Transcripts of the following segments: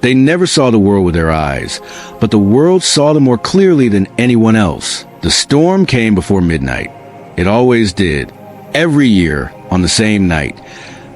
They never saw the world with their eyes, but the world saw them more clearly than anyone else. The storm came before midnight. It always did. Every year, on the same night,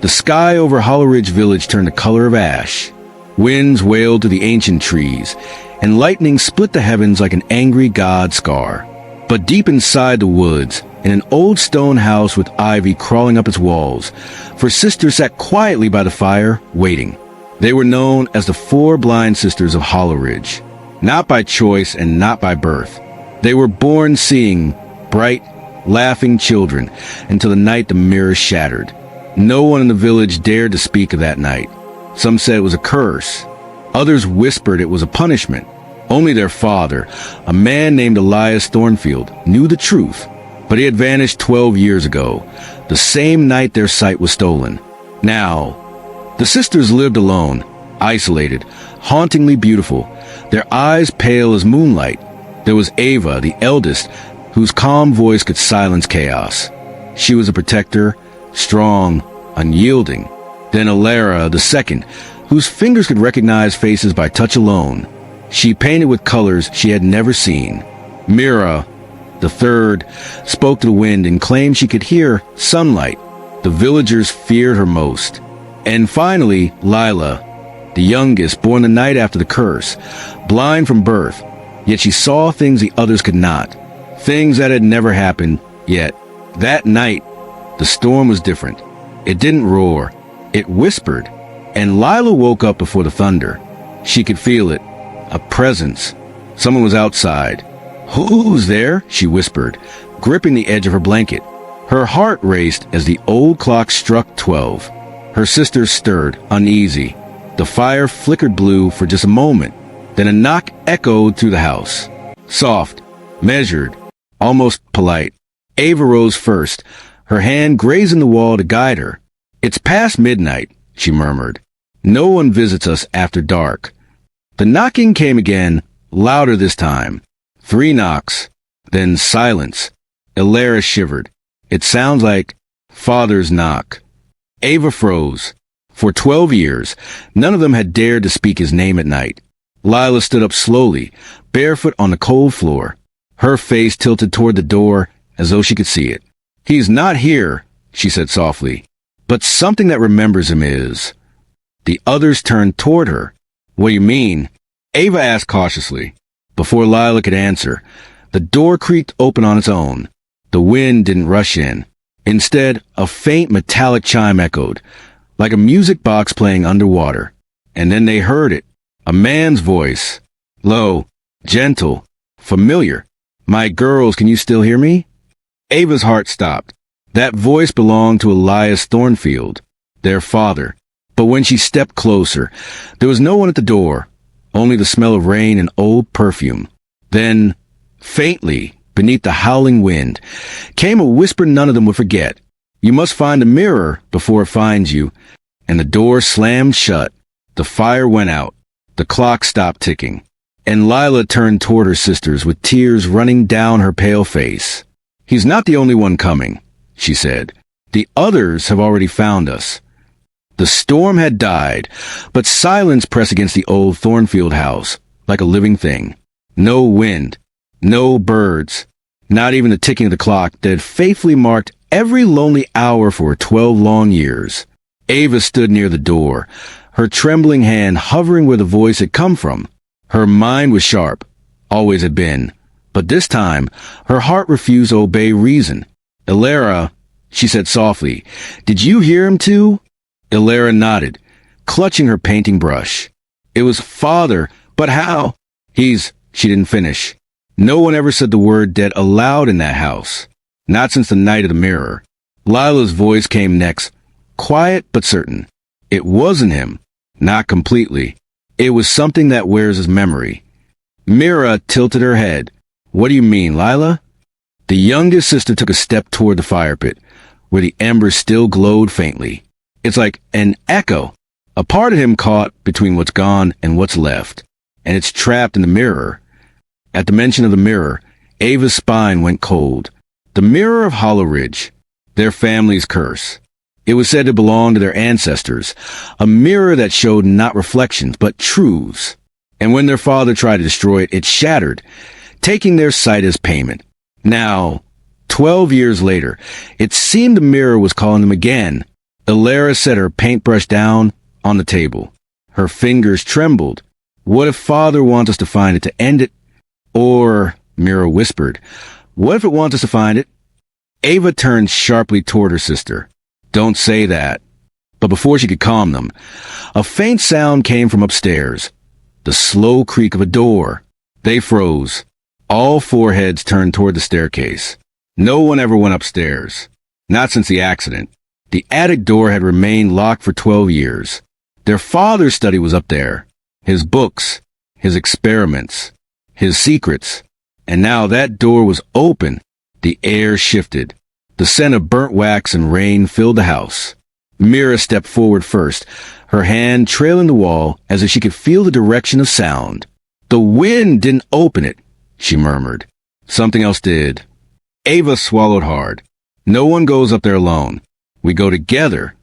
the sky over Hollow Ridge Village turned the color of ash. Winds wailed through the ancient trees, and lightning split the heavens like an angry god scar. But deep inside the woods, in an old stone house with ivy crawling up its walls, four sisters sat quietly by the fire, waiting. They were known as the Four Blind Sisters of Hollow Ridge, not by choice and not by birth. They were born seeing, bright, laughing children until the night the mirror shattered. No one in the village dared to speak of that night. Some said it was a curse. Others whispered it was a punishment. Only their father, a man named Elias Thornfield, knew the truth, but he had vanished 12 years ago, the same night their sight was stolen. Now, the sisters lived alone, isolated, hauntingly beautiful, their eyes pale as moonlight. There was Ava, the eldest, whose calm voice could silence chaos. She was a protector, strong, unyielding. Then Alara, the second, whose fingers could recognize faces by touch alone. She painted with colors she had never seen. Mira, the third, spoke to the wind and claimed she could hear sunlight. The villagers feared her most. And finally, Lila, the youngest, born the night after the curse, blind from birth, yet she saw things the others could not, things that had never happened yet. That night, the storm was different. It didn't roar, it whispered, and Lila woke up before the thunder. She could feel it, a presence. Someone was outside. "Who's there?" she whispered, gripping the edge of her blanket. Her heart raced as the old clock struck 12. Her sisters stirred, uneasy. The fire flickered blue for just a moment. Then a knock echoed through the house. Soft, measured, almost polite. Ava rose first, her hand grazing the wall to guide her. "It's past midnight," she murmured. "No one visits us after dark." The knocking came again, louder this time. 3 knocks, then silence. Alara shivered. "It sounds like Father's knock." Ava froze. For 12 years, none of them had dared to speak his name at night. Lila stood up slowly, barefoot on the cold floor, her face tilted toward the door as though she could see it. "He's not here," she said softly, "but something that remembers him is." The others turned toward her. "What do you mean?" Ava asked cautiously. Before Lila could answer, the door creaked open on its own. The wind didn't rush in. Instead, a faint metallic chime echoed, like a music box playing underwater. And then they heard it, a man's voice, low, gentle, familiar. "My girls, can you still hear me?" Ava's heart stopped. That voice belonged to Elias Thornfield, their father. But when she stepped closer, there was no one at the door, only the smell of rain and old perfume. Then, faintly, beneath the howling wind, came a whisper none of them would forget. "You must find a mirror before it finds you." And the door slammed shut. The fire went out. The clock stopped ticking. And Lila turned toward her sisters with tears running down her pale face. "He's not the only one coming," she said. "The others have already found us." The storm had died, but silence pressed against the old Thornfield house, like a living thing. No wind, no birds, not even the ticking of the clock that had faithfully marked every lonely hour for 12 long years. Ava stood near the door, her trembling hand hovering where the voice had come from. Her mind was sharp, always had been, but this time her heart refused to obey reason. "Alara," she said softly, "did you hear him too?" Alara nodded, clutching her painting brush. "It was Father, but how?" She didn't finish. No one ever said the word dead aloud in that house. Not since the night of the mirror. Lila's voice came next, quiet but certain. It wasn't him. Not completely. It was something that wears his memory. Mira tilted her head. "What do you mean, Lila?" The youngest sister took a step toward the fire pit, where the embers still glowed faintly. "It's like an echo. A part of him caught between what's gone and what's left, and it's trapped in the mirror." At the mention of the mirror, Ava's spine went cold. The mirror of Hollow Ridge, their family's curse. It was said to belong to their ancestors, a mirror that showed not reflections, but truths. And when their father tried to destroy it, it shattered, taking their sight as payment. Now, 12 years later, it seemed the mirror was calling them again. Elara set her paintbrush down on the table. Her fingers trembled. What if Father wants us to find it to end it? Or, Mirror whispered, what if it wants us to find it? Ava turned sharply toward her sister. Don't say that. But before she could calm them, a faint sound came from upstairs. The slow creak of a door. They froze. All foreheads turned toward the staircase. No one ever went upstairs. Not since the accident. The attic door had remained locked for 12 years. Their father's study was up there. His books, his experiments, his secrets. And now that door was open. The air shifted. The scent of burnt wax and rain filled the house. Mira stepped forward first, her hand trailing the wall as if she could feel the direction of sound. The wind didn't open it, she murmured. Something else did. Ava swallowed hard. No one goes up there alone. We go together.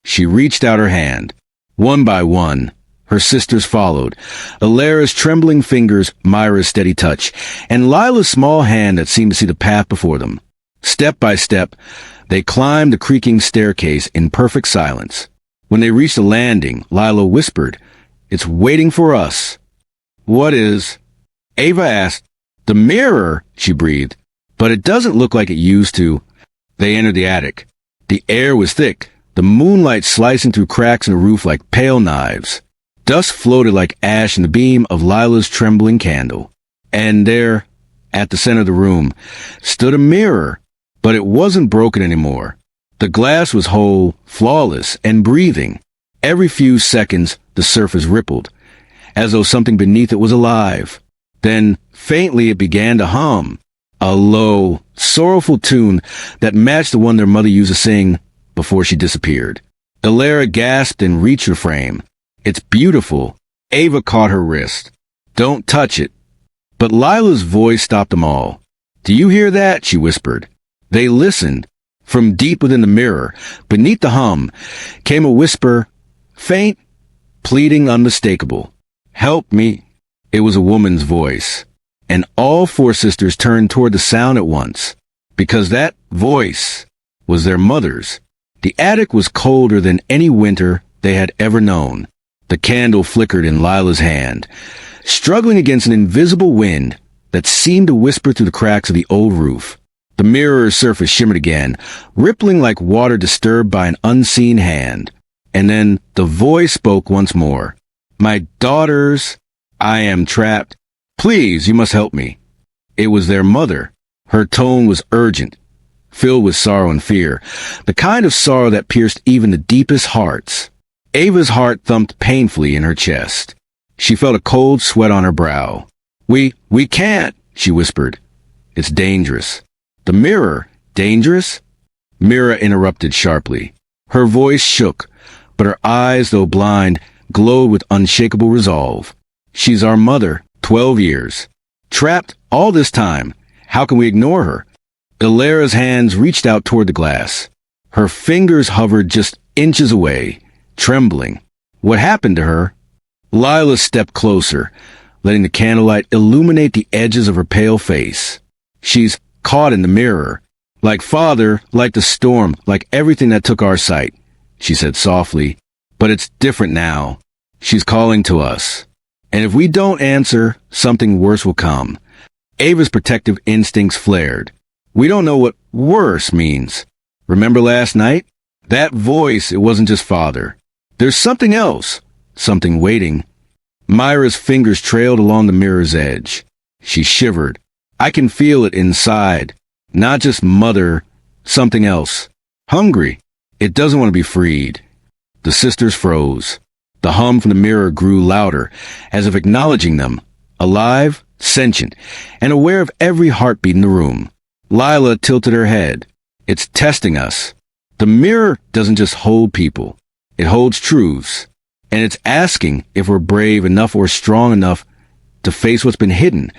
She reached out her hand. One by one, her sisters followed. Alara's trembling fingers, Myra's steady touch, and Lila's small hand that seemed to see the path before them. Step by step, they climbed the creaking staircase in perfect silence. When they reached the landing, Lila whispered, "It's waiting for us." "What is?" Ava asked. "The mirror," she breathed. "But it doesn't look like it used to." They entered the attic. The air was thick, the moonlight slicing through cracks in the roof like pale knives. Dust floated like ash in the beam of Lila's trembling candle. And there, at the center of the room, stood a mirror. But it wasn't broken anymore. The glass was whole, flawless, and breathing. Every few seconds, the surface rippled, as though something beneath it was alive. Then, faintly, it began to hum, a low, sorrowful tune that matched the one their mother used to sing before she disappeared. Elara gasped and reached her frame. "It's beautiful." Ava caught her wrist. "Don't touch it." But Lila's voice stopped them all. "Do you hear that?" she whispered. They listened. From deep within the mirror, beneath the hum, came a whisper, faint, pleading, unmistakable. "Help me." It was a woman's voice. And all four sisters turned toward the sound at once, because that voice was their mother's. The attic was colder than any winter they had ever known. The candle flickered in Lila's hand, struggling against an invisible wind that seemed to whisper through the cracks of the old roof. The mirror's surface shimmered again, rippling like water disturbed by an unseen hand. And then the voice spoke once more. "My daughters, I am trapped. Please, you must help me." It was their mother. Her tone was urgent, filled with sorrow and fear, the kind of sorrow that pierced even the deepest hearts. Ava's heart thumped painfully in her chest. She felt a cold sweat on her brow. We can't," she whispered. "It's dangerous." "The mirror, dangerous?" Mira interrupted sharply. Her voice shook, but her eyes, though blind, glowed with unshakable resolve. "She's our mother, 12 years. Trapped all this time. How can we ignore her?" Elara's hands reached out toward the glass. Her fingers hovered just inches away, trembling. What happened to her? Lila stepped closer, letting the candlelight illuminate the edges of her pale face. "She's caught in the mirror. Like Father, like the storm, like everything that took our sight," she said softly. "But it's different now. She's calling to us. And if we don't answer, something worse will come." Ava's protective instincts flared. "We don't know what worse means. Remember last night? That voice, it wasn't just Father. There's something else, something waiting." Myra's fingers trailed along the mirror's edge. She shivered. "I can feel it inside. Not just mother, something else. Hungry. It doesn't want to be freed." The sisters froze. The hum from the mirror grew louder, as if acknowledging them, alive, sentient, and aware of every heartbeat in the room. Lila tilted her head. "It's testing us. The mirror doesn't just hold people. It holds truths. And it's asking if we're brave enough or strong enough to face what's been hidden."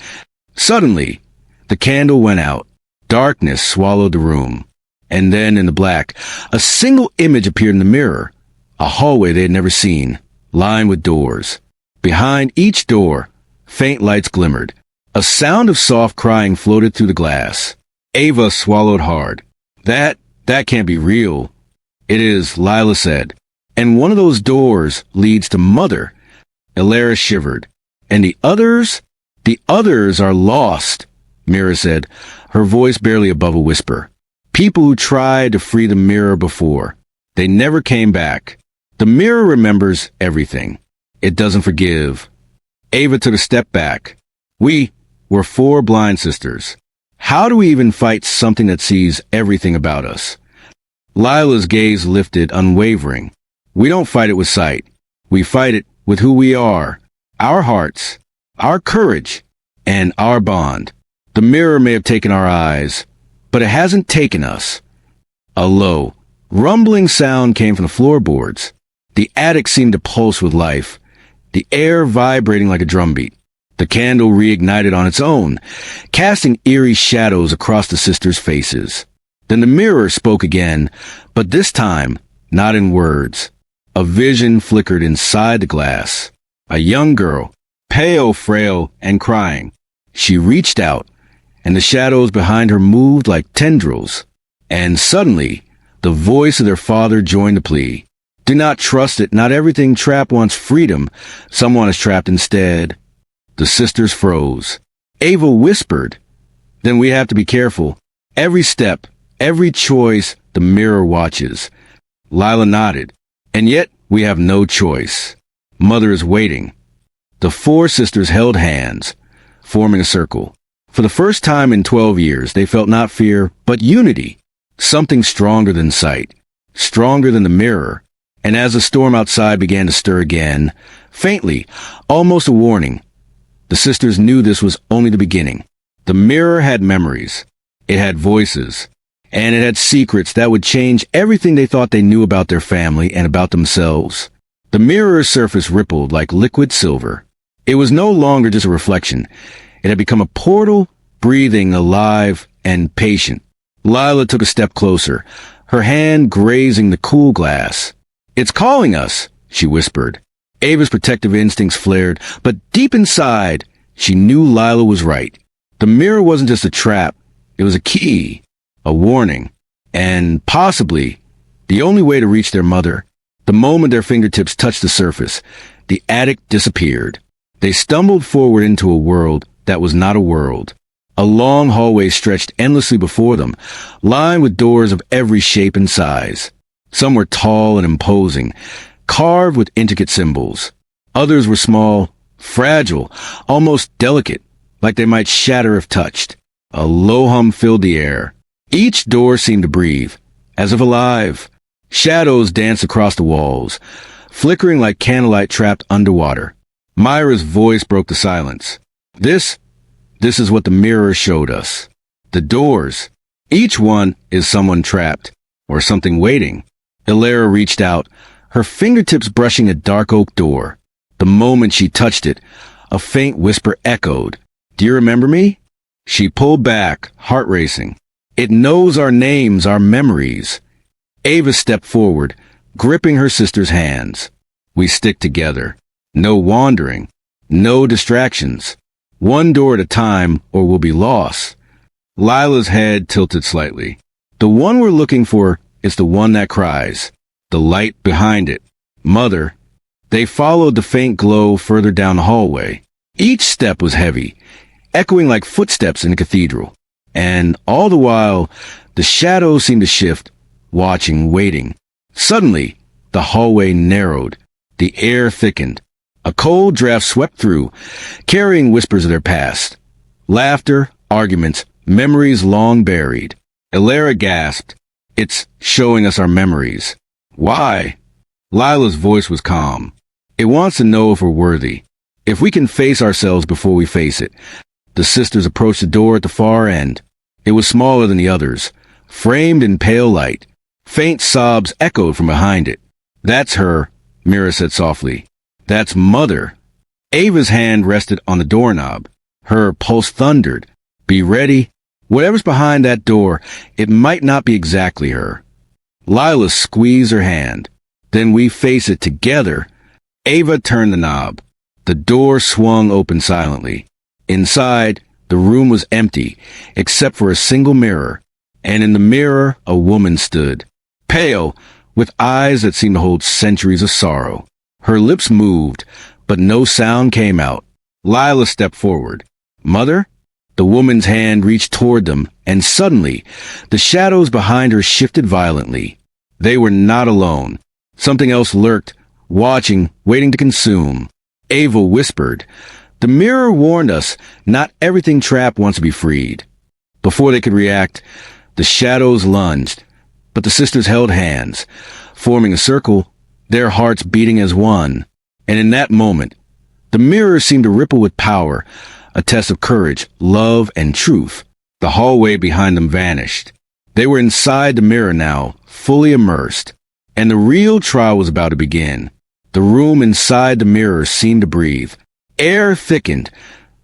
Suddenly, the candle went out. Darkness swallowed the room. And then, in the black, a single image appeared in the mirror. A hallway they had never seen, lined with doors. Behind each door, faint lights glimmered. A sound of soft crying floated through the glass. Ava swallowed hard. That can't be real. It is, Lila said. And one of those doors leads to Mother. Elara shivered. And the others? The others are lost, Mira said, her voice barely above a whisper. People who tried to free the mirror before. They never came back. The mirror remembers everything. It doesn't forgive. Ava took a step back. We were 4 blind sisters. How do we even fight something that sees everything about us? Lila's gaze lifted, unwavering. We don't fight it with sight. We fight it with who we are, our hearts, our courage, and our bond. The mirror may have taken our eyes, but it hasn't taken us. A low, rumbling sound came from the floorboards. The attic seemed to pulse with life, the air vibrating like a drumbeat. The candle reignited on its own, casting eerie shadows across the sisters' faces. Then the mirror spoke again, but this time, not in words. A vision flickered inside the glass. A young girl, pale, frail, and crying. She reached out, and the shadows behind her moved like tendrils. And suddenly, the voice of their father joined the plea. Do not trust it. Not everything trapped wants freedom. Someone is trapped instead. The sisters froze. Ava whispered, Then we have to be careful. Every step, every choice, the mirror watches. Lila nodded. And yet, we have no choice. Mother is waiting. The 4 sisters held hands, forming a circle. For the first time in 12 years, they felt not fear, but unity. Something stronger than sight. Stronger than the mirror. And as the storm outside began to stir again, faintly, almost a warning, the sisters knew this was only the beginning. The mirror had memories. It had voices. And it had secrets that would change everything they thought they knew about their family and about themselves. The mirror's surface rippled like liquid silver. It was no longer just a reflection. It had become a portal, breathing, alive, and patient. Lila took a step closer, her hand grazing the cool glass. It's calling us, she whispered. Ava's protective instincts flared, but deep inside, she knew Lila was right. The mirror wasn't just a trap. It was a key, a warning, and possibly the only way to reach their mother. The moment their fingertips touched the surface, the attic disappeared. They stumbled forward into a world that was not a world. A long hallway stretched endlessly before them, lined with doors of every shape and size. Some were tall and imposing, carved with intricate symbols. Others were small, fragile, almost delicate, like they might shatter if touched. A low hum filled the air. Each door seemed to breathe, as if alive. Shadows danced across the walls, flickering like candlelight trapped underwater. Myra's voice broke the silence. This is what the mirror showed us. The doors. Each one is someone trapped, or something waiting. Elara reached out, her fingertips brushing a dark oak door. The moment she touched it, a faint whisper echoed. Do you remember me? She pulled back, heart racing. It knows our names, our memories. Ava stepped forward, gripping her sister's hands. We stick together. No wandering. No distractions. One door at a time, or we'll be lost. Lila's head tilted slightly. The one we're looking for is the one that cries. The light behind it. Mother. They followed the faint glow further down the hallway. Each step was heavy, echoing like footsteps in a cathedral. And all the while, the shadows seemed to shift, watching, waiting. Suddenly, the hallway narrowed. The air thickened. A cold draft swept through, carrying whispers of their past. Laughter, arguments, memories long buried. Elara gasped. It's showing us our memories. Why? Lila's voice was calm. It wants to know if we're worthy, if we can face ourselves before we face it. The sisters approached the door at the far end. It was smaller than the others, framed in pale light. Faint sobs echoed from behind it. That's her, Mira said softly. That's Mother. Ava's hand rested on the doorknob. Her pulse thundered. Be ready. Whatever's behind that door, it might not be exactly her. Lila squeezed her hand. Then we face it together. Ava turned the knob. The door swung open silently. Inside, the room was empty, except for a single mirror. And in the mirror, a woman stood, pale, with eyes that seemed to hold centuries of sorrow. Her lips moved, but no sound came out. Lila stepped forward. "Mother?" The woman's hand reached toward them, and suddenly, the shadows behind her shifted violently. They were not alone. Something else lurked, watching, waiting to consume. Ava whispered, "The mirror warned us, not everything trapped wants to be freed." Before they could react, the shadows lunged, but the sisters held hands, forming a circle, their hearts beating as one. And in that moment, the mirror seemed to ripple with power, a test of courage, love, and truth. The hallway behind them vanished. They were inside the mirror now, fully immersed. And the real trial was about to begin. The room inside the mirror seemed to breathe. Air thickened,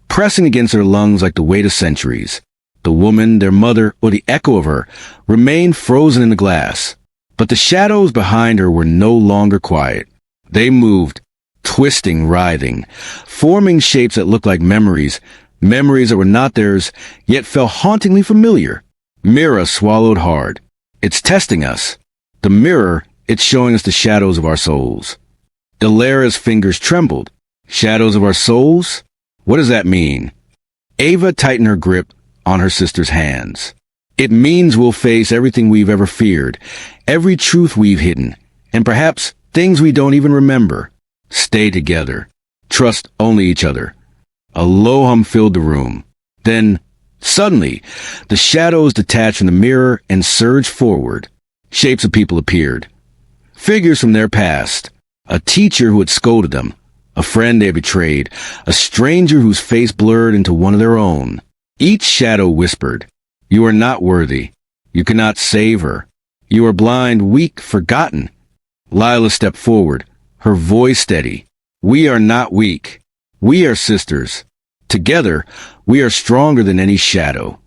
pressing against their lungs like the weight of centuries. The woman, their mother, or the echo of her, remained frozen in the glass. But the shadows behind her were no longer quiet. They moved, twisting, writhing, forming shapes that looked like memories that were not theirs, yet felt hauntingly familiar. Mira swallowed hard. "It's testing us." The mirror, it's showing us the shadows of our souls. Ilara's fingers trembled. Shadows of our souls? What does that mean? Ava tightened her grip on her sister's hands. "It means we'll face everything we've ever feared, every truth we've hidden, and perhaps things we don't even remember. Stay together. Trust only each other." A low hum filled the room. Then, suddenly, the shadows detached from the mirror and surged forward. Shapes of people appeared. Figures from their past. A teacher who had scolded them. A friend they had betrayed. A stranger whose face blurred into one of their own. Each shadow whispered, "You are not worthy. You cannot save her. You are blind, weak, forgotten." Lila stepped forward, her voice steady. "We are not weak. We are sisters. Together, we are stronger than any shadow."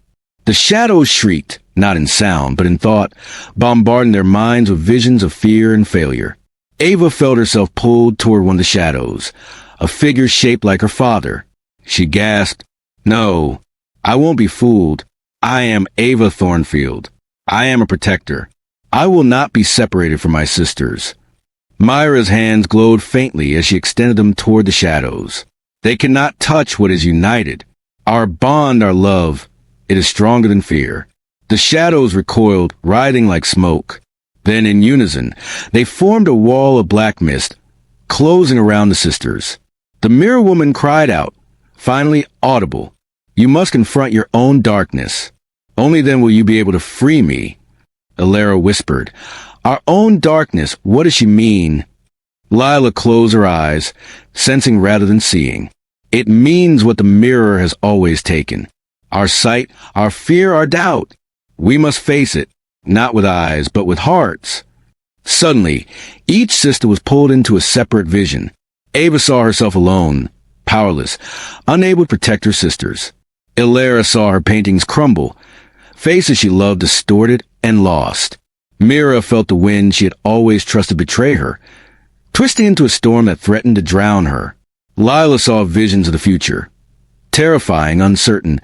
The shadows shrieked, not in sound, but in thought, bombarding their minds with visions of fear and failure. Ava felt herself pulled toward one of the shadows, a figure shaped like her father. She gasped, "No, I won't be fooled. I am Ava Thornfield. I am a protector. I will not be separated from my sisters." Myra's hands glowed faintly as she extended them toward the shadows. "They cannot touch what is united. Our bond, our love, it is stronger than fear." The shadows recoiled, writhing like smoke. Then, in unison, they formed a wall of black mist, closing around the sisters. The mirror woman cried out, finally audible, "You must confront your own darkness. Only then will you be able to free me." Ilara whispered, "Our own darkness, what does she mean?" Lila closed her eyes, sensing rather than seeing. "It means what the mirror has always taken. Our sight, our fear, our doubt. We must face it, not with eyes, but with hearts." Suddenly, each sister was pulled into a separate vision. Ava saw herself alone, powerless, unable to protect her sisters. Ilara saw her paintings crumble, faces she loved distorted and lost. Mira felt the wind she had always trusted betray her, twisting into a storm that threatened to drown her. Lila saw visions of the future, terrifying, uncertain,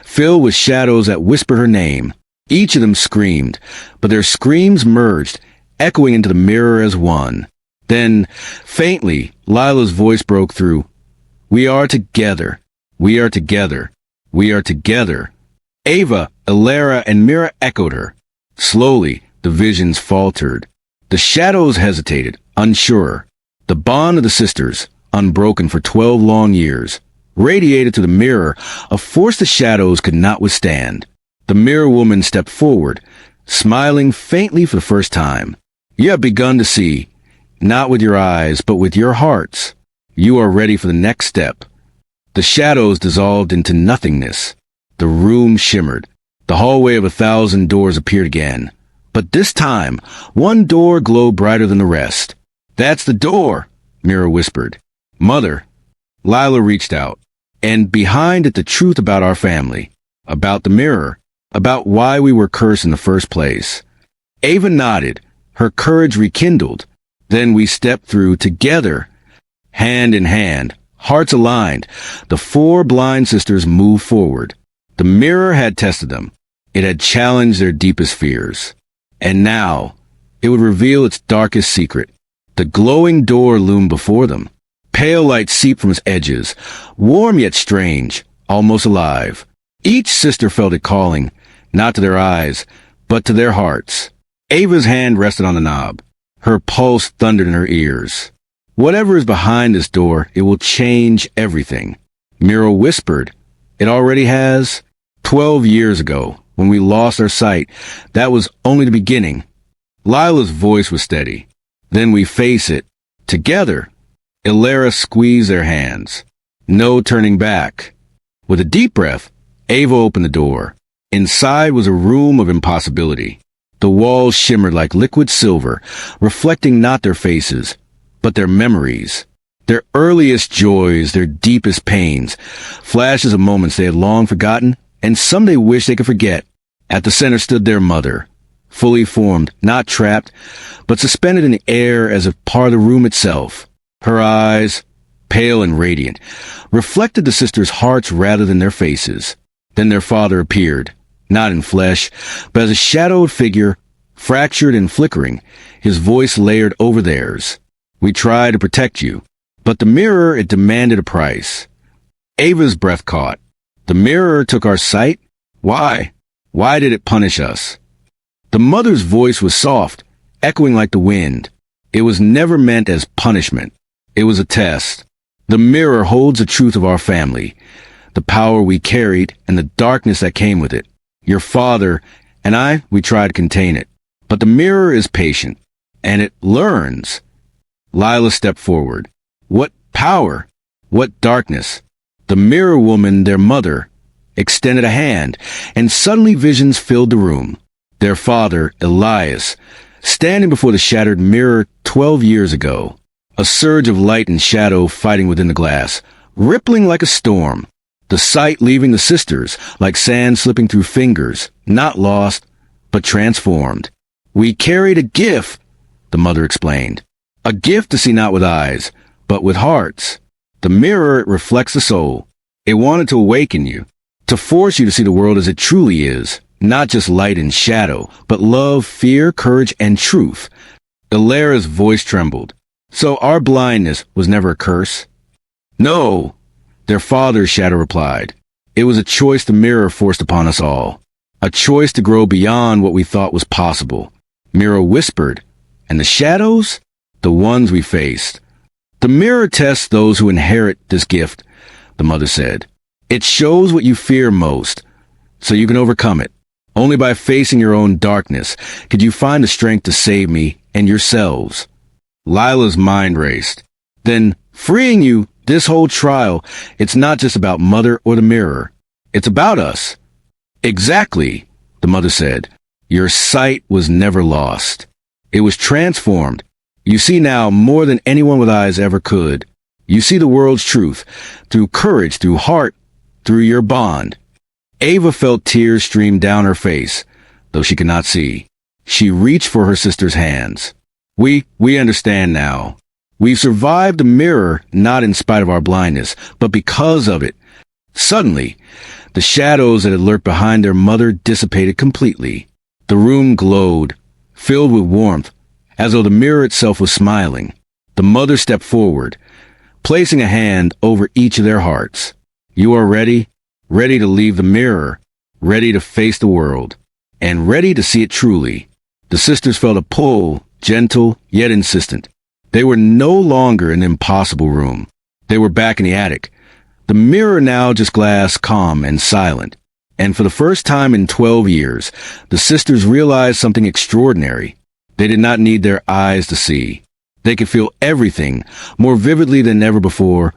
filled with shadows that whispered her name. Each of them screamed, but their screams merged, echoing into the mirror as one. Then, faintly, Lila's voice broke through. "We are together. We are together. We are together." Ava, Ilara, and Mira echoed her. Slowly, the visions faltered. The shadows hesitated, unsure. The bond of the sisters, unbroken for 12 long years, radiated to the mirror, a force the shadows could not withstand. The mirror woman stepped forward, smiling faintly for the first time. "You have begun to see, not with your eyes, but with your hearts. You are ready for the next step." The shadows dissolved into nothingness. The room shimmered. The hallway of 1,000 doors appeared again. But this time, one door glowed brighter than the rest. "That's the door," Mira whispered. "Mother." Lila reached out. "And behind it the truth about our family. About the mirror. about why we were cursed in the first place. Ava nodded, her courage rekindled. Then we stepped through together, hand in hand, hearts aligned. The four blind sisters moved forward. The mirror had tested them. It had challenged their deepest fears. And now, it would reveal its darkest secret. The glowing door loomed before them. Pale light seeped from its edges, warm yet strange, almost alive. Each sister felt it calling, not to their eyes, but to their hearts. Ava's hand rested on the knob. Her pulse thundered in her ears. Whatever is behind this door, it will change everything. Mira whispered, "It already has." 12 years ago, when we lost our sight, that was only the beginning. Lila's voice was steady. Then we face it. Together. Ilara squeezed their hands. No turning back. With a deep breath, Ava opened the door. Inside was a room of impossibility. The walls shimmered like liquid silver, reflecting not their faces, but their memories. Their earliest joys, their deepest pains, flashes of moments they had long forgotten, and some they wished they could forget. At the center stood their mother, fully formed, not trapped, but suspended in the air as if part of the room itself. Her eyes, pale and radiant, reflected the sisters' hearts rather than their faces. Then their father appeared, not in flesh, but as a shadowed figure, fractured and flickering, his voice layered over theirs. "We tried to protect you, but the mirror, it demanded a price." Ava's breath caught. "The mirror took our sight? Why? Why did it punish us?" The mother's voice was soft, echoing like the wind. "It was never meant as punishment. It was a test. The mirror holds the truth of our family, the power we carried, and the darkness that came with it. Your father and I, we tried to contain it. But the mirror is patient, and it learns." Lila stepped forward. What power? What darkness? The mirror woman, their mother, extended a hand, and suddenly visions filled the room. Their father, Elias, standing before the shattered mirror 12 years ago. A surge of light and shadow fighting within the glass, rippling like a storm. The sight leaving the sisters, like sand slipping through fingers, not lost, but transformed. "We carried a gift," the mother explained. "A gift to see not with eyes, but with hearts. The mirror reflects the soul. It wanted to awaken you, to force you to see the world as it truly is, not just light and shadow, but love, fear, courage, and truth." Ilara's voice trembled. "So our blindness was never a curse?" "No," their father's shadow replied. "It was a choice the mirror forced upon us all. A choice to grow beyond what we thought was possible." Mira whispered, "And the shadows? The ones we faced." "The mirror tests those who inherit this gift," the mother said. "It shows what you fear most, so you can overcome it. Only by facing your own darkness could you find the strength to save me and yourselves." Lila's mind raced. "Then, freeing you, this whole trial, it's not just about Mother or the mirror. It's about us." "Exactly," the mother said. "Your sight was never lost. It was transformed. You see now more than anyone with eyes ever could. You see the world's truth, through courage, through heart, through your bond." Ava felt tears stream down her face, though she could not see. She reached for her sister's hands. We understand now. We've survived the mirror not in spite of our blindness, but because of it." Suddenly, the shadows that had lurked behind their mother dissipated completely. The room glowed, filled with warmth, as though the mirror itself was smiling. The mother stepped forward, placing a hand over each of their hearts. "You are ready? Ready to leave the mirror, ready to face the world, and ready to see it truly." The sisters felt a pull, gentle yet insistent. They were no longer in the impossible room. They were back in the attic. The mirror now just glass, calm and silent. And for the first time in 12 years, the sisters realized something extraordinary. They did not need their eyes to see. They could feel everything more vividly than ever before.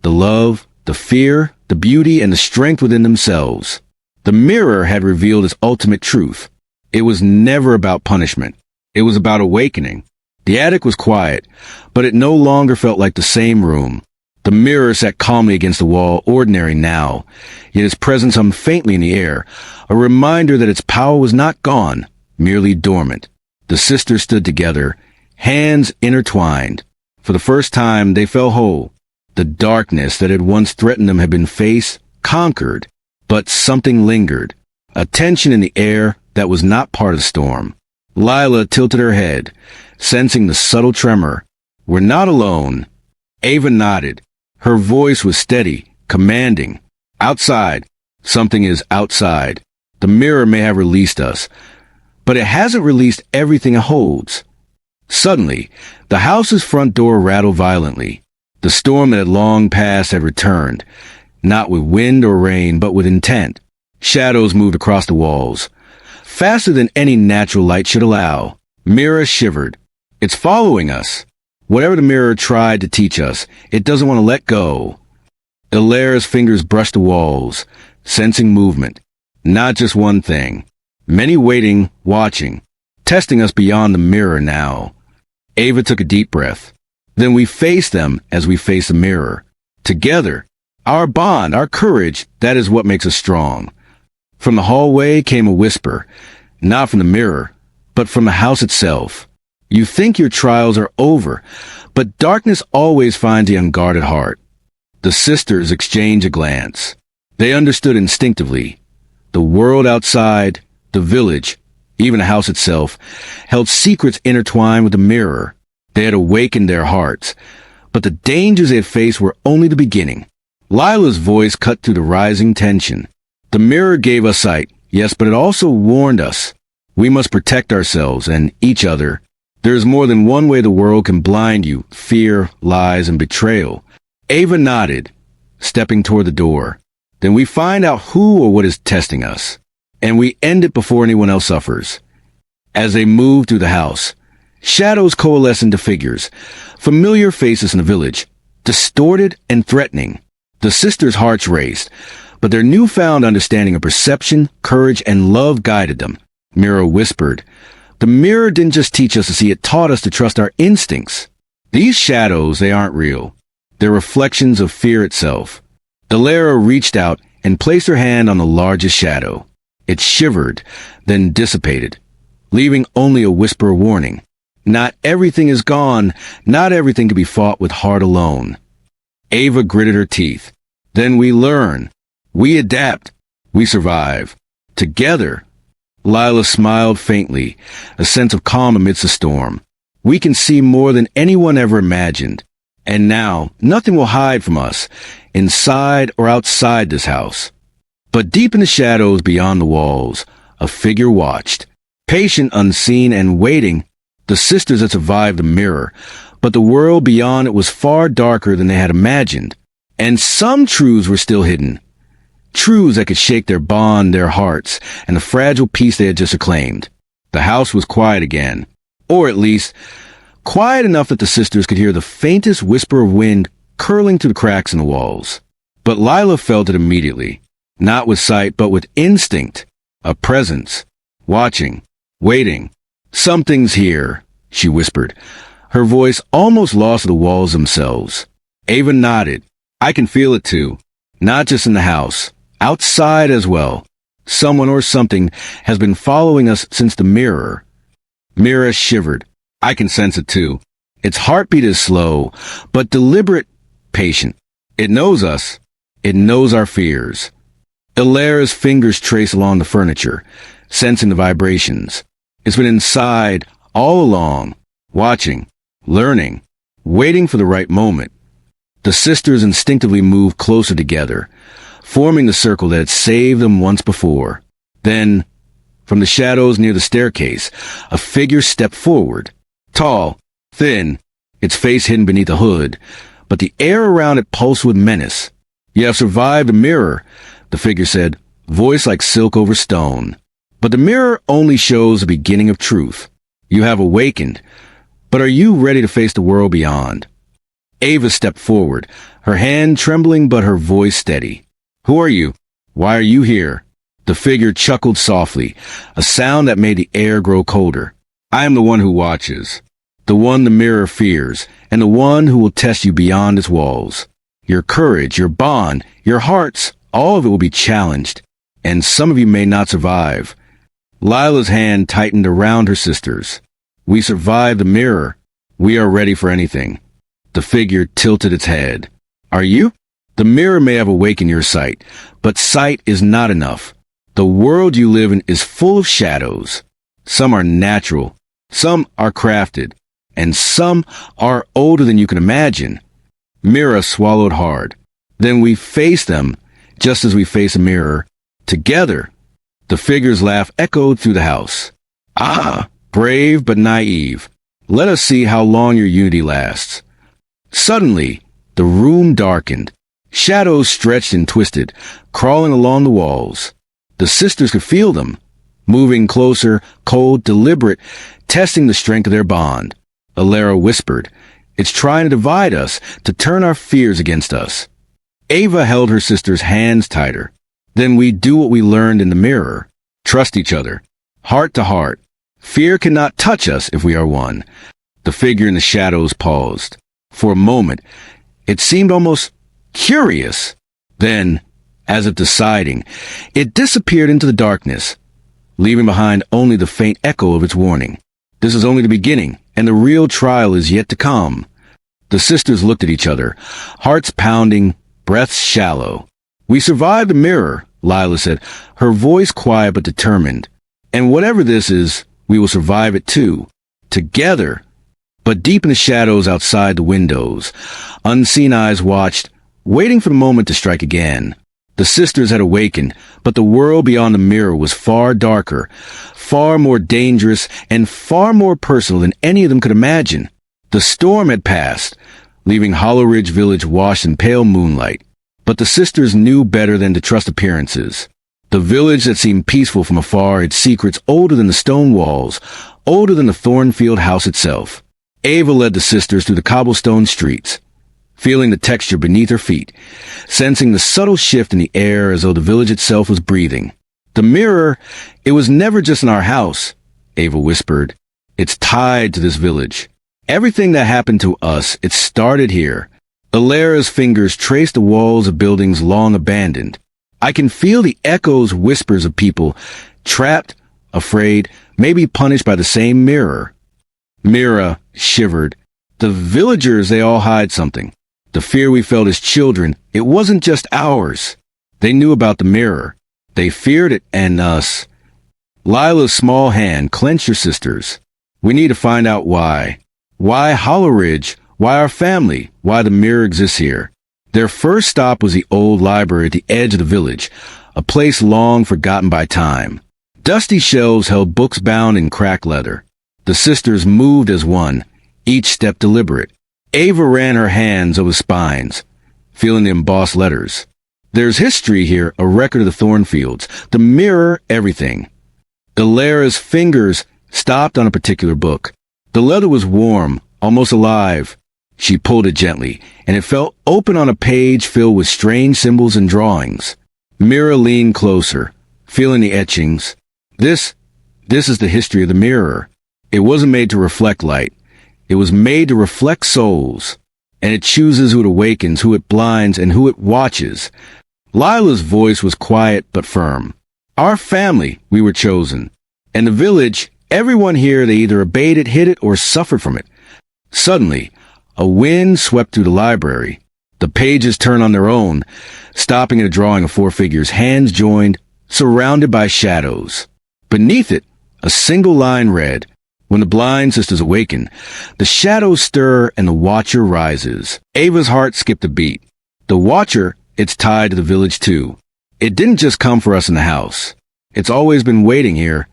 The love, the fear, the beauty, and the strength within themselves. The mirror had revealed its ultimate truth. It was never about punishment. It was about awakening. The attic was quiet, but it no longer felt like the same room. The mirror sat calmly against the wall, ordinary now, yet its presence hummed faintly in the air, a reminder that its power was not gone, merely dormant. The sisters stood together, hands intertwined. For the first time, they felt whole. The darkness that had once threatened them had been faced, conquered, but something lingered, a tension in the air that was not part of the storm. Lila tilted her head, sensing the subtle tremor. "We're not alone." Ava nodded. Her voice was steady, commanding. "Outside. Something is outside. The mirror may have released us, but it hasn't released everything it holds." Suddenly, the house's front door rattled violently. The storm that had long passed had returned, not with wind or rain, but with intent. Shadows moved across the walls, faster than any natural light should allow. Mira shivered. "It's following us. Whatever the mirror tried to teach us, it doesn't want to let go." Ilara's fingers brushed the walls, sensing movement. Not just one thing. Many waiting, watching, testing us beyond the mirror now. Ava took a deep breath. Then we faced them as we faced the mirror. Together. Our bond, our courage, that is what makes us strong. From the hallway came a whisper, not from the mirror, but from the house itself. "You think your trials are over, but darkness always finds the unguarded heart." The sisters exchanged a glance. They understood instinctively. The world outside, the village, even the house itself, held secrets intertwined with the mirror. They had awakened their hearts, but the dangers they had faced were only the beginning. Lila's voice cut through the rising tension. "The mirror gave us sight, yes, but it also warned us. We must protect ourselves and each other. There is more than one way the world can blind you: fear, lies, and betrayal." Ava nodded, stepping toward the door. "Then we find out who or what is testing us, and we end it before anyone else suffers." As they moved through the house, shadows coalesced into figures, familiar faces in the village, distorted and threatening. The sisters' hearts raced, but their newfound understanding of perception, courage, and love guided them. Mira whispered, "The mirror didn't just teach us to see, it taught us to trust our instincts. These shadows, they aren't real. They're reflections of fear itself." Ilara reached out and placed her hand on the largest shadow. It shivered, then dissipated, leaving only a whisper of warning. Not everything is gone. Not everything can be fought with heart alone. Ava gritted her teeth. "Then we learn. We adapt. We survive. Together." Lila smiled faintly, a sense of calm amidst the storm. "We can see more than anyone ever imagined. And now, nothing will hide from us, inside or outside this house." But deep in the shadows beyond the walls, a figure watched. Patient, unseen, and waiting. The sisters had survived the mirror, but the world beyond it was far darker than they had imagined. And some truths were still hidden. Truths that could shake their bond, their hearts, and the fragile peace they had just acclaimed. The house was quiet again. Or at least, quiet enough that the sisters could hear the faintest whisper of wind curling through the cracks in the walls. But Lila felt it immediately. Not with sight, but with instinct. A presence. Watching. Waiting. "Something's here," she whispered, her voice almost lost to the walls themselves. Ava nodded. "I can feel it too. Not just in the house. Outside as well. Someone or something has been following us since the mirror." Mira shivered. "I can sense it too. Its heartbeat is slow, but deliberate, patient. It knows us. It knows our fears." Ilara's fingers traced along the furniture, sensing the vibrations. "It's been inside all along, watching, learning, waiting for the right moment." The sisters instinctively moved closer together, forming the circle that had saved them once before. Then, from the shadows near the staircase, a figure stepped forward. Tall, thin, its face hidden beneath a hood, but the air around it pulsed with menace. "You have survived the mirror," the figure said, voice like silk over stone. "But the mirror only shows the beginning of truth. You have awakened, but are you ready to face the world beyond?" Ava stepped forward, her hand trembling but her voice steady. "Who are you? Why are you here?" The figure chuckled softly, a sound that made the air grow colder. "I am the one who watches, the one the mirror fears, and the one who will test you beyond its walls." Your courage, your bond, your hearts, all of it will be challenged, and some of you may not survive. Lila's hand tightened around her sister's. We survived the mirror. We are ready for anything. The figure tilted its head. Are you? The mirror may have awakened your sight, but sight is not enough. The world you live in is full of shadows. Some are natural, some are crafted, and some are older than you can imagine. Mira swallowed hard. Then we face them, just as we face a mirror. Together, the figure's laugh echoed through the house. Ah, brave but naive. Let us see how long your unity lasts. Suddenly, the room darkened. Shadows stretched and twisted, crawling along the walls. The sisters could feel them, moving closer, cold, deliberate, testing the strength of their bond. Alara whispered, "It's trying to divide us, to turn our fears against us." Ava held her sister's hands tighter. Then we do what we learned in the mirror. Trust each other, heart to heart. Fear cannot touch us if we are one. The figure in the shadows paused. For a moment, it seemed almost curious. Then, as if deciding, it disappeared into the darkness, leaving behind only the faint echo of its warning. This is only the beginning, and the real trial is yet to come. The sisters looked at each other, hearts pounding, breaths shallow. "We survived the mirror," Lila said, her voice quiet but determined. "And whatever this is, we will survive it too. Together." But deep in the shadows outside the windows, unseen eyes watched, waiting for the moment to strike again. The sisters had awakened, but the world beyond the mirror was far darker, far more dangerous, and far more personal than any of them could imagine. The storm had passed, leaving Hollow Ridge Village washed in pale moonlight. But the sisters knew better than to trust appearances. The village that seemed peaceful from afar had secrets older than the stone walls, older than the Thornfield house itself. Ava led the sisters through the cobblestone streets, feeling the texture beneath her feet, sensing the subtle shift in the air as though the village itself was breathing. "The mirror, it was never just in our house," Ava whispered. "It's tied to this village. Everything that happened to us, it started here." Alara's fingers traced the walls of buildings long abandoned. "I can feel the echoes, whispers of people, trapped, afraid, maybe punished by the same mirror." Mira shivered. "The villagers, they all hide something. The fear we felt as children, it wasn't just ours. They knew about the mirror. They feared it and us." Lila's small hand clenched her sister's. "We need to find out why. Why Hollow Ridge? Why our family? Why the mirror exists here?" Their first stop was the old library at the edge of the village, a place long forgotten by time. Dusty shelves held books bound in cracked leather. The sisters moved as one, each step deliberate. Ava ran her hands over spines, feeling the embossed letters. "There's history here, a record of the Thornfields, the mirror, everything." Alara's fingers stopped on a particular book. The leather was warm, almost alive. She pulled it gently, and it felt open on a page filled with strange symbols and drawings. Mira leaned closer, feeling the etchings. This is the history of the mirror. It wasn't made to reflect light. It was made to reflect souls. And it chooses who it awakens, who it blinds, and who it watches. Lila's voice was quiet but firm. "Our family, we were chosen. And the village, everyone here, they either obeyed it, hid it, or suffered from it." Suddenly, a wind swept through the library. The pages turned on their own, stopping at a drawing of four figures, hands joined, surrounded by shadows. Beneath it, a single line read, "When the blind sisters awaken, the shadows stir and the watcher rises." Ava's heart skipped a beat. The watcher, it's tied to the village too. It didn't just come for us in the house. It's always been waiting here.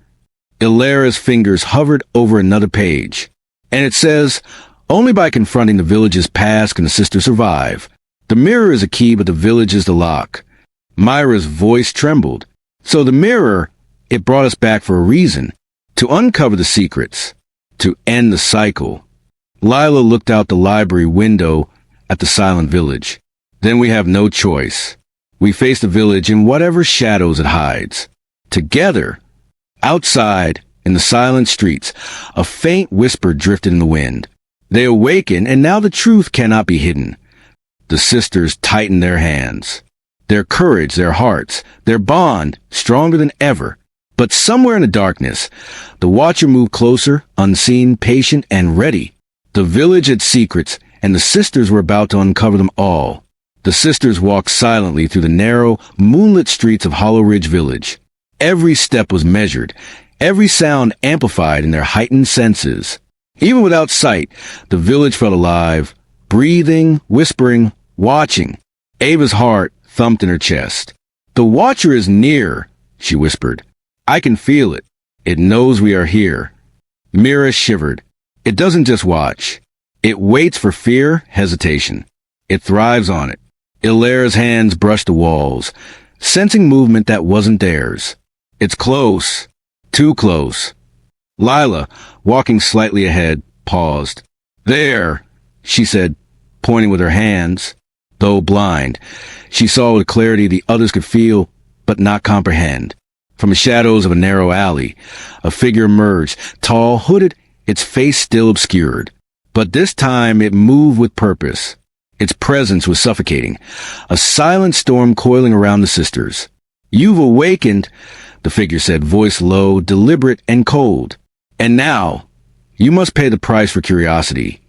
Alara's fingers hovered over another page. And it says, "Only by confronting the village's past can the sisters survive. The mirror is a key, but the village is the lock." Myra's voice trembled. So the mirror, it brought us back for a reason. To uncover the secrets. To end the cycle. Lila looked out the library window at the silent village. Then we have no choice. We face the village in whatever shadows it hides. Together. Outside, in the silent streets, a faint whisper drifted in the wind. They awaken, and now the truth cannot be hidden. The sisters tightened their hands. Their courage, their hearts, their bond, stronger than ever. But somewhere in the darkness, the Watcher moved closer, unseen, patient, and ready. The village had secrets, and the sisters were about to uncover them all. The sisters walked silently through the narrow, moonlit streets of Hollow Ridge Village. Every step was measured, every sound amplified in their heightened senses. Even without sight, the village felt alive, breathing, whispering, watching. Ava's heart thumped in her chest. "The Watcher is near," she whispered. "I can feel it. It knows we are here." Mira shivered. It doesn't just watch. It waits for fear, hesitation. It thrives on it. Ilara's hands brushed the walls, sensing movement that wasn't theirs. "It's close. Too close." Lila, walking slightly ahead, paused. "There," she said, pointing with her hands. Though blind, she saw with clarity the others could feel, but not comprehend. From the shadows of a narrow alley, a figure emerged, tall, hooded, its face still obscured. But this time it moved with purpose. Its presence was suffocating, a silent storm coiling around the sisters. "You've awakened," the figure said, voice low, deliberate, and cold. "And now, you must pay the price for curiosity."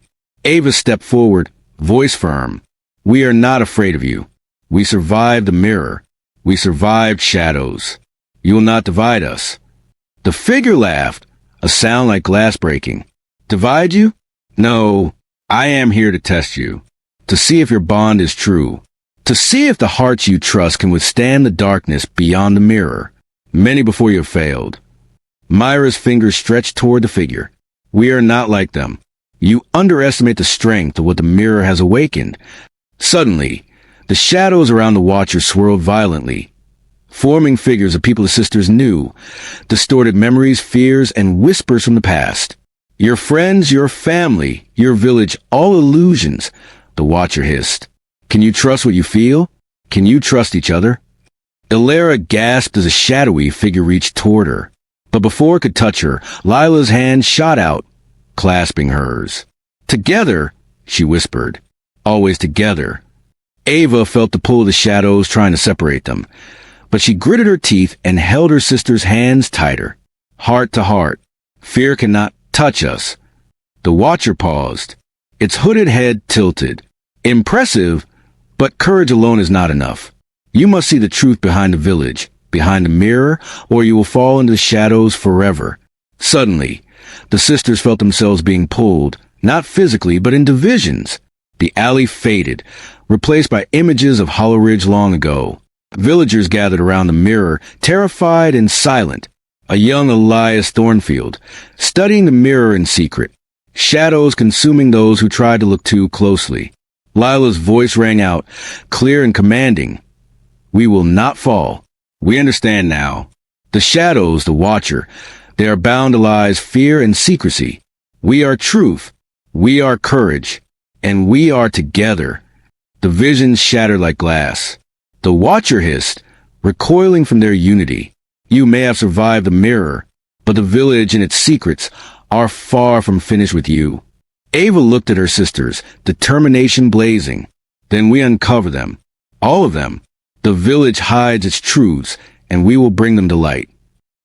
Ava stepped forward, voice firm. "We are not afraid of you. We survived the mirror. We survived shadows. You will not divide us." The figure laughed, a sound like glass breaking. "Divide you? No, I am here to test you, to see if your bond is true, to see if the hearts you trust can withstand the darkness beyond the mirror. Many before you have failed." Myra's fingers stretched toward the figure. "We are not like them. You underestimate the strength of what the mirror has awakened." Suddenly, the shadows around the Watcher swirled violently, forming figures of people the sisters knew, distorted memories, fears, and whispers from the past. "Your friends, your family, your village, all illusions," the Watcher hissed. "Can you trust what you feel? Can you trust each other?" Ilara gasped as a shadowy figure reached toward her. But before it could touch her, Lila's hand shot out, clasping hers. "Together," she whispered. "Always together." Ava felt the pull of the shadows trying to separate them, but she gritted her teeth and held her sister's hands tighter. Heart to heart. "Fear cannot touch us." The Watcher paused, its hooded head tilted. "Impressive, but courage alone is not enough. You must see the truth behind the village, behind the mirror, or you will fall into the shadows forever." Suddenly, the sisters felt themselves being pulled, not physically, but in divisions. The alley faded, replaced by images of Hollow Ridge long ago. Villagers gathered around the mirror, terrified and silent. A young Elias Thornfield, studying the mirror in secret. Shadows consuming those who tried to look too closely. Lila's voice rang out, clear and commanding. "We will not fall. We understand now. The shadows, the Watcher, they are bound to lies, fear, and secrecy. We are truth. We are courage. And we are together." The visions shattered like glass. The Watcher hissed, recoiling from their unity. "You may have survived the mirror, but the village and its secrets are far from finished with you." Ava looked at her sisters, determination blazing. "Then we uncover them. All of them. The village hides its truths, and we will bring them to light."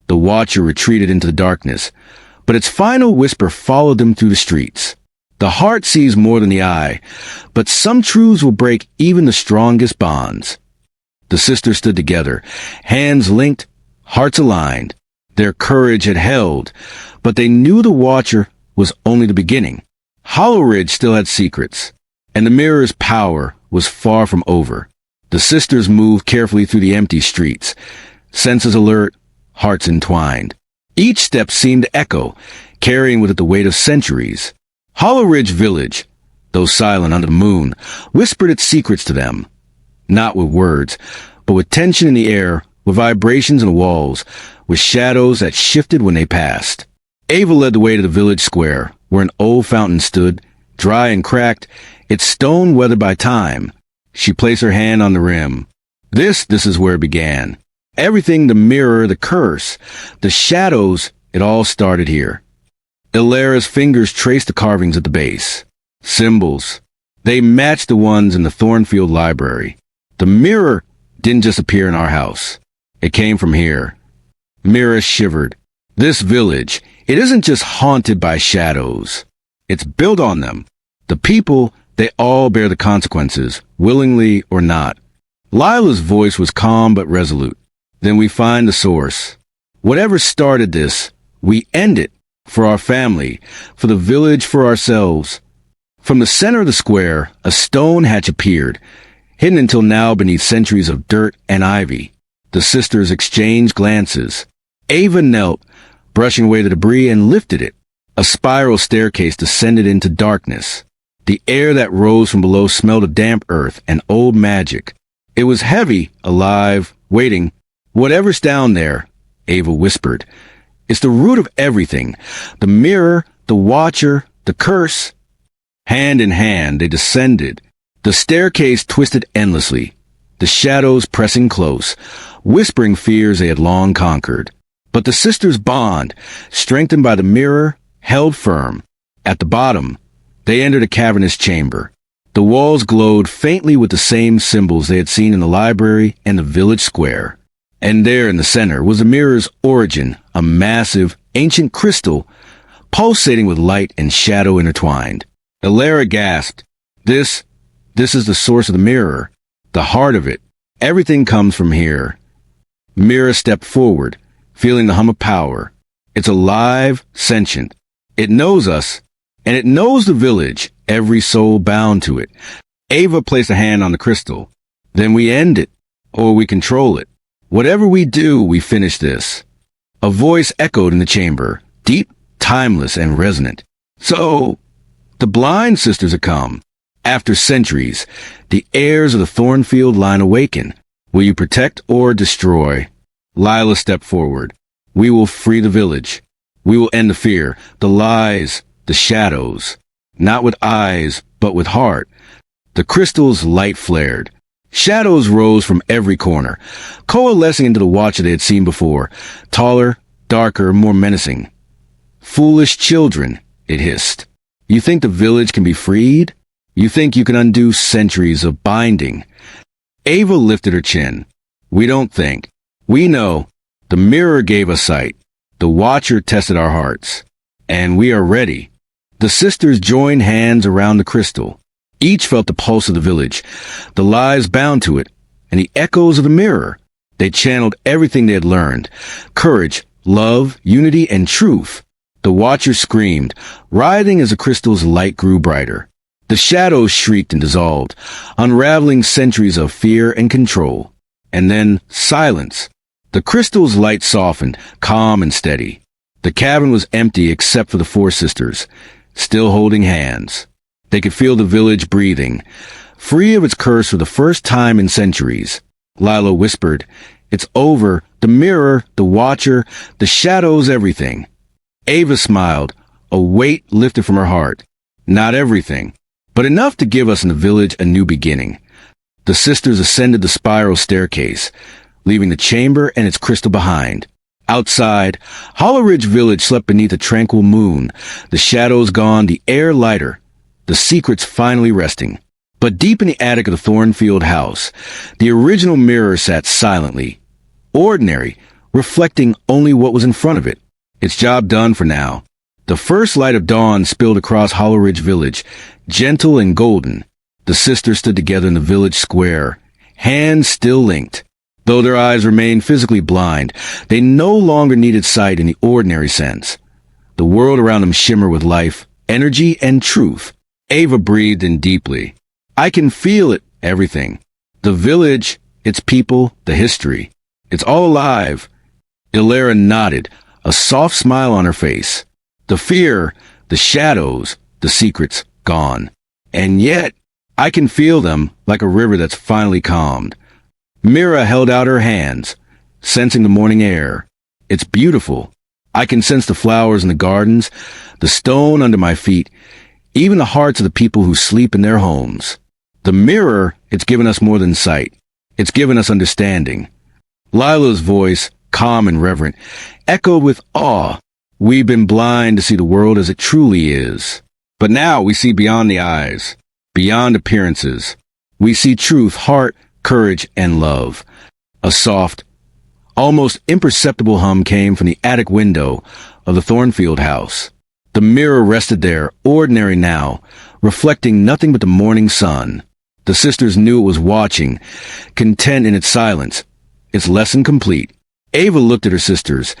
The Watcher retreated into the darkness, but its final whisper followed them through the streets. The heart sees more than the eye, but some truths will break even the strongest bonds. The sisters stood together, hands linked, hearts aligned. Their courage had held, but they knew the Watcher was only the beginning. Hollow Ridge still had secrets, and the mirror's power was far from over. The sisters moved carefully through the empty streets, senses alert, hearts entwined. Each step seemed to echo, carrying with it the weight of centuries. Hollow Ridge Village, though silent under the moon, whispered its secrets to them. Not with words, but with tension in the air, with vibrations in the walls, with shadows that shifted when they passed. Ava led the way to the village square, where an old fountain stood, dry and cracked, its stone weathered by time. She placed her hand on the rim. This is where it began. Everything, the mirror, the curse, the shadows, it all started here. Ilara's fingers traced the carvings at the base. Symbols. They matched the ones in the Thornfield Library. The mirror didn't just appear in our house. It came from here. Mira shivered. This village, it isn't just haunted by shadows. It's built on them. The people, they all bear the consequences, willingly or not. Lila's voice was calm but resolute. Then we find the source. Whatever started this, we end it. For our family, for the village, for ourselves. From the center of the square, a stone hatch appeared, hidden until now beneath centuries of dirt and ivy. The sisters exchanged glances. Ava knelt, brushing away the debris, and lifted it. A spiral staircase descended into darkness. The air that rose from below smelled of damp earth and old magic. It was heavy, alive, waiting. "Whatever's down there," Ava whispered. "It's the root of everything. The mirror, the watcher, the curse." Hand in hand, they descended. The staircase twisted endlessly, the shadows pressing close, whispering fears they had long conquered. But the sisters' bond, strengthened by the mirror, held firm. At the bottom, they entered a cavernous chamber. The walls glowed faintly with the same symbols they had seen in the library and the village square. And there in the center was the mirror's origin, a massive, ancient crystal, pulsating with light and shadow intertwined. Elara gasped. This is the source of the mirror, the heart of it. Everything comes from here." Mira stepped forward, feeling the hum of power. It's alive, sentient. It knows us, and it knows the village, every soul bound to it. Ava placed a hand on the crystal. "Then we end it, or we control it. Whatever we do, we finish this." A voice echoed in the chamber, deep, timeless, and resonant. "So, the blind sisters have come. After centuries, the heirs of the Thornfield line awaken. Will you protect or destroy?" Lila stepped forward. "We will free the village. We will end the fear, the lies, the shadows. Not with eyes, but with heart." The crystal's light flared. Shadows rose from every corner, coalescing into the watcher they had seen before, taller, darker, more menacing. "Foolish children," it hissed. "You think the village can be freed? You think you can undo centuries of binding?" Ava lifted her chin. "We don't think. We know. The mirror gave us sight. The watcher tested our hearts. And we are ready." The sisters joined hands around the crystal. Each felt the pulse of the village, the lives bound to it, and the echoes of the mirror. They channeled everything they had learned: courage, love, unity, and truth. The watcher screamed, writhing as the crystal's light grew brighter. The shadows shrieked and dissolved, unraveling centuries of fear and control. And then silence. The crystal's light softened, calm and steady. The cavern was empty except for the four sisters, still holding hands. They could feel the village breathing, free of its curse for the first time in centuries. Lila whispered, "It's over. The mirror, the watcher, the shadows, everything." Ava smiled, a weight lifted from her heart. "Not everything, but enough to give us in the village a new beginning." The sisters ascended the spiral staircase, leaving the chamber and its crystal behind. Outside, Hollow Ridge Village slept beneath a tranquil moon, the shadows gone, the air lighter, the secrets finally resting. But deep in the attic of the Thornfield house, the original mirror sat silently, ordinary, reflecting only what was in front of it. Its job done for now. The first light of dawn spilled across Hollow Ridge Village, gentle and golden. The sisters stood together in the village square, hands still linked. Though their eyes remained physically blind, they no longer needed sight in the ordinary sense. The world around them shimmered with life, energy, and truth. Ava breathed in deeply. "I can feel it, everything. The village, its people, the history. It's all alive." Elara nodded, a soft smile on her face. "The fear, the shadows, the secrets, gone. And yet, I can feel them like a river that's finally calmed." Mira held out her hands, sensing the morning air. "It's beautiful. I can sense the flowers in the gardens, the stone under my feet, even the hearts of the people who sleep in their homes. The mirror, it's given us more than sight. It's given us understanding." Lila's voice, calm and reverent, echoed with awe. "We've been blind to see the world as it truly is. But now we see beyond the eyes, Beyond appearances, we see truth, heart, courage, and love. A soft, almost imperceptible hum came from the attic window of the Thornfield house. The mirror rested there, ordinary now, reflecting nothing but the morning sun. The sisters knew it was watching, content in its silence, its lesson complete. Ava looked at her sisters,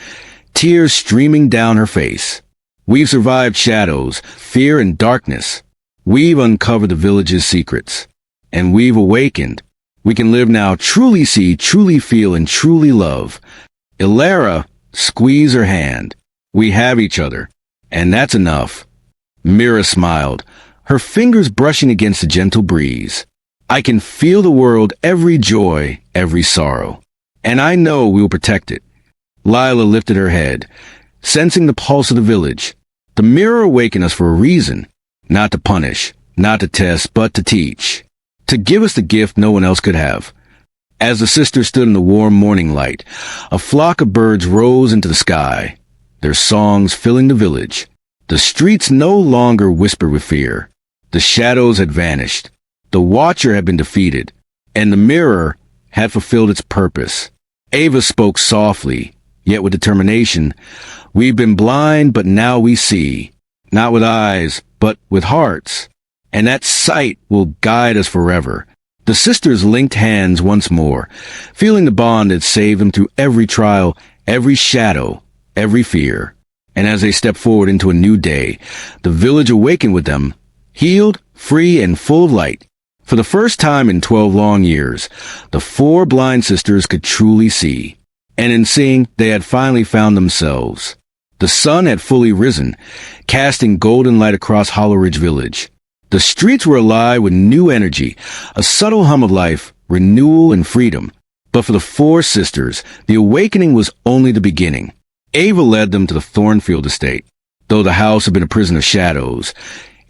tears streaming down her face. We've survived shadows, fear, and darkness. We've uncovered the village's secrets. And we've awakened. We can live now, truly see, truly feel, and truly love. Ilara squeezed her hand. We have each other. And that's enough. Mira smiled, her fingers brushing against the gentle breeze. I can feel the world, every joy, every sorrow. And I know we will protect it. Lila lifted her head, sensing the pulse of the village. The mirror awakened us for a reason. Not to punish, not to test, but to teach. To give us the gift no one else could have. As the sisters stood in the warm morning light, a flock of birds rose into the sky, their songs filling the village. The streets no longer whispered with fear. The shadows had vanished. The Watcher had been defeated, and the mirror had fulfilled its purpose. Ava spoke softly, yet with determination. We've been blind, but now we see. Not with eyes, but with hearts. And that sight will guide us forever. The sisters linked hands once more, feeling the bond that saved them through every trial, every shadow, every fear. And as they stepped forward into a new day, the village awakened with them, healed, free, and full of light. For the first time in 12 long years, the four blind sisters could truly see. And in seeing, they had finally found themselves. The sun had fully risen, casting golden light across Hollow Ridge Village. The streets were alive with new energy, a subtle hum of life, renewal, and freedom. But for the four sisters, the awakening was only the beginning. Ava led them to the Thornfield estate. Though the house had been a prison of shadows,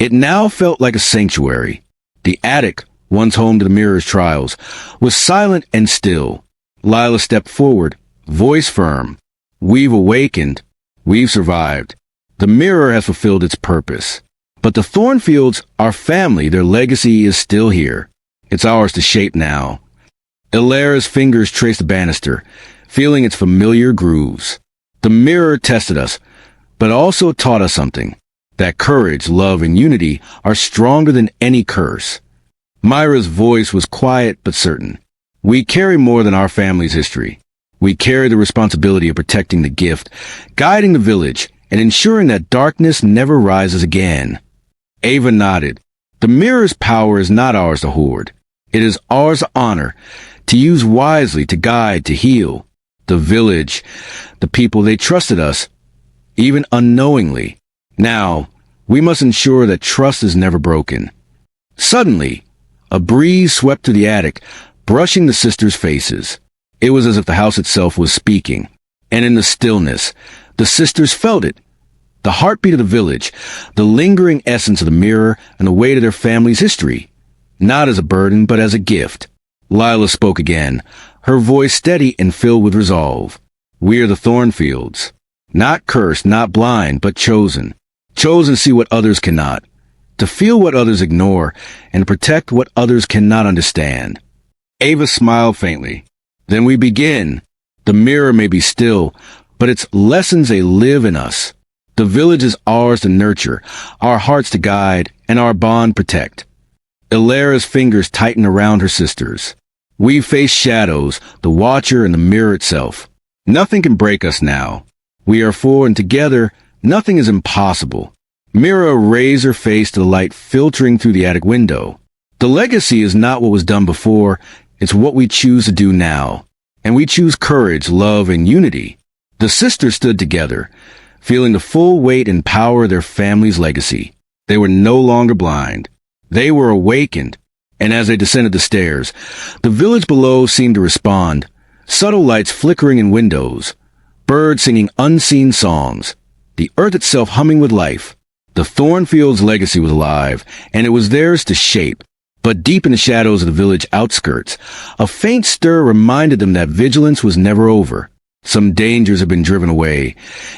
it now felt like a sanctuary. The attic, once home to the mirror's trials, was silent and still. Lila stepped forward, voice firm. We've awakened. We've survived. The mirror has fulfilled its purpose. But the Thornfields, our family, their legacy is still here. It's ours to shape now. Ilara's fingers traced the banister, feeling its familiar grooves. The mirror tested us, but also taught us something. That courage, love, and unity are stronger than any curse. Myra's voice was quiet but certain. We carry more than our family's history. We carry the responsibility of protecting the gift, guiding the village, and ensuring that darkness never rises again. Ava nodded. The mirror's power is not ours to hoard. It is ours to honor, to use wisely, to guide, to heal. The village, the people, they trusted us, even unknowingly. Now, we must ensure that trust is never broken. Suddenly, a breeze swept through the attic, brushing the sisters' faces. It was as if the house itself was speaking. And in the stillness, the sisters felt it. The heartbeat of the village, the lingering essence of the mirror, and the weight of their family's history. Not as a burden, but as a gift. Lila spoke again, her voice steady and filled with resolve. We are the Thornfields. Not cursed, not blind, but chosen. Chosen to see what others cannot. To feel what others ignore, and to protect what others cannot understand. Ava smiled faintly. Then we begin. The mirror may be still, but its lessons, they live in us. The village is ours to nurture, our hearts to guide, and our bond protect. Ilara's fingers tightened around her sisters. We face shadows, the Watcher, and the mirror itself. Nothing can break us now. We are four, and together, nothing is impossible. Mira raised her face to the light filtering through the attic window. The legacy is not what was done before, it's what we choose to do now. And we choose courage, love, and unity. The sisters stood together, feeling the full weight and power of their family's legacy. They were no longer blind. They were awakened. And as they descended the stairs, the village below seemed to respond. Subtle lights flickering in windows. Birds singing unseen songs. The earth itself humming with life. The Thornfield's legacy was alive, and it was theirs to shape. But deep in the shadows of the village outskirts, a faint stir reminded them that vigilance was never over. Some dangers had been driven away.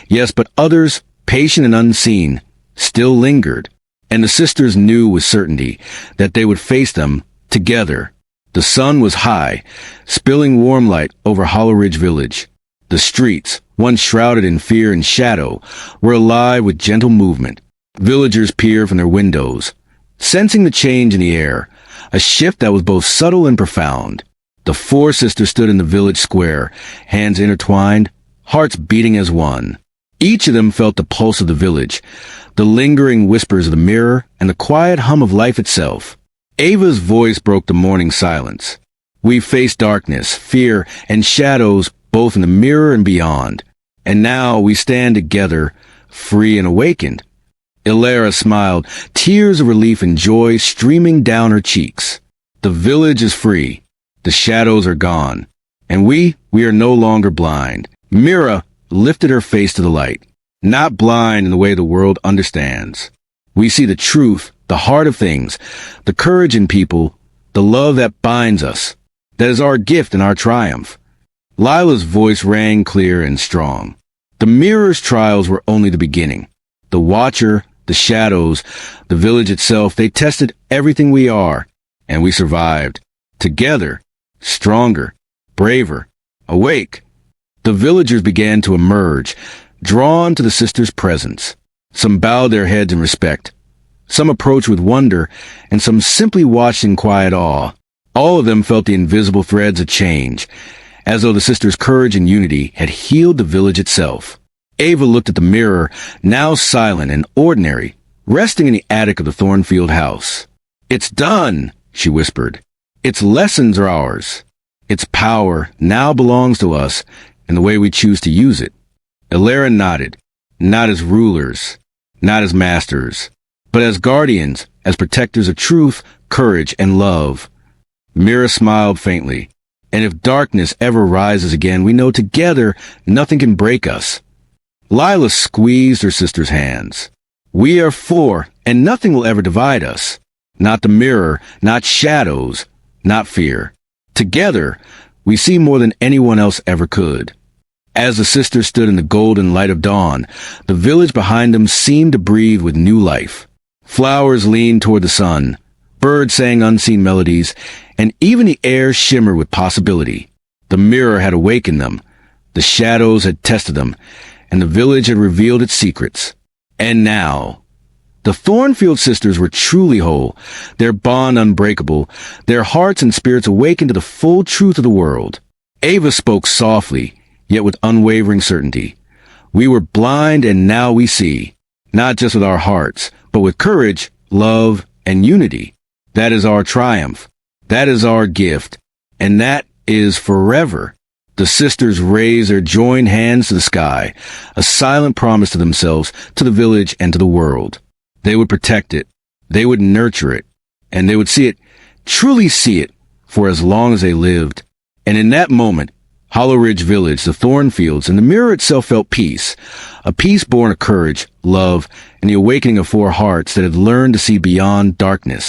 Yes, but others, patient and unseen, still lingered. and the sisters knew with certainty that they would face them together. The sun was high, spilling warm light over Hollow Ridge Village. The streets, once shrouded in fear and shadow, were alive with gentle movement. Villagers peered from their windows, sensing the change in the air, a shift that was both subtle and profound. The four sisters stood in the village square, hands intertwined, hearts beating as one. Each of them felt the pulse of the village, the lingering whispers of the mirror, and the quiet hum of life itself. Ava's voice broke the morning silence. We faced darkness, fear, and shadows both in the mirror and beyond. And now we stand together, free and awakened. Ilara smiled, tears of relief and joy streaming down her cheeks. The village is free. The shadows are gone. And we are no longer blind. Mira lifted her face to the light. Not blind in the way the world understands. We see the truth, the heart of things, the courage in people, the love that binds us. That is our gift and our triumph. Lila's voice rang clear and strong. The mirror's trials were only the beginning. The Watcher, the shadows, the village itself, they tested everything we are, and we survived. Together, stronger, braver, awake. The villagers began to emerge, drawn to the sisters' presence. Some bowed their heads in respect. Some approached with wonder, and some simply watched in quiet awe. All of them felt the invisible threads of change, as though the sisters' courage and unity had healed the village itself. Ava looked at the mirror, now silent and ordinary, resting in the attic of the Thornfield house. "It's done," she whispered. "Its lessons are ours. Its power now belongs to us in the way we choose to use it." Ilara nodded, not as rulers, not as masters, but as guardians, as protectors of truth, courage, and love. Mira smiled faintly. "And if darkness ever rises again, we know together nothing can break us." Lila squeezed her sister's hands. "We are four, and nothing will ever divide us. Not the mirror, not shadows, not fear. Together, we see more than anyone else ever could." As the sisters stood in the golden light of dawn, the village behind them seemed to breathe with new life. Flowers leaned toward the sun, birds sang unseen melodies, and even the air shimmered with possibility. The mirror had awakened them, the shadows had tested them, and the village had revealed its secrets. And now, the Thornfield sisters were truly whole, their bond unbreakable, their hearts and spirits awakened to the full truth of the world. Ava spoke softly, yet with unwavering certainty. "We were blind and now we see, not just with our hearts, but with courage, love, and unity. That is our triumph. That is our gift. And that is forever." The sisters raised their joined hands to the sky, a silent promise to themselves, to the village, and to the world. They would protect it, they would nurture it, and they would see it, truly see it, for as long as they lived. And in that moment, Hollow Ridge Village, the Thornfields, and the mirror itself felt peace, a peace born of courage, love, and the awakening of four hearts that had learned to see beyond darkness.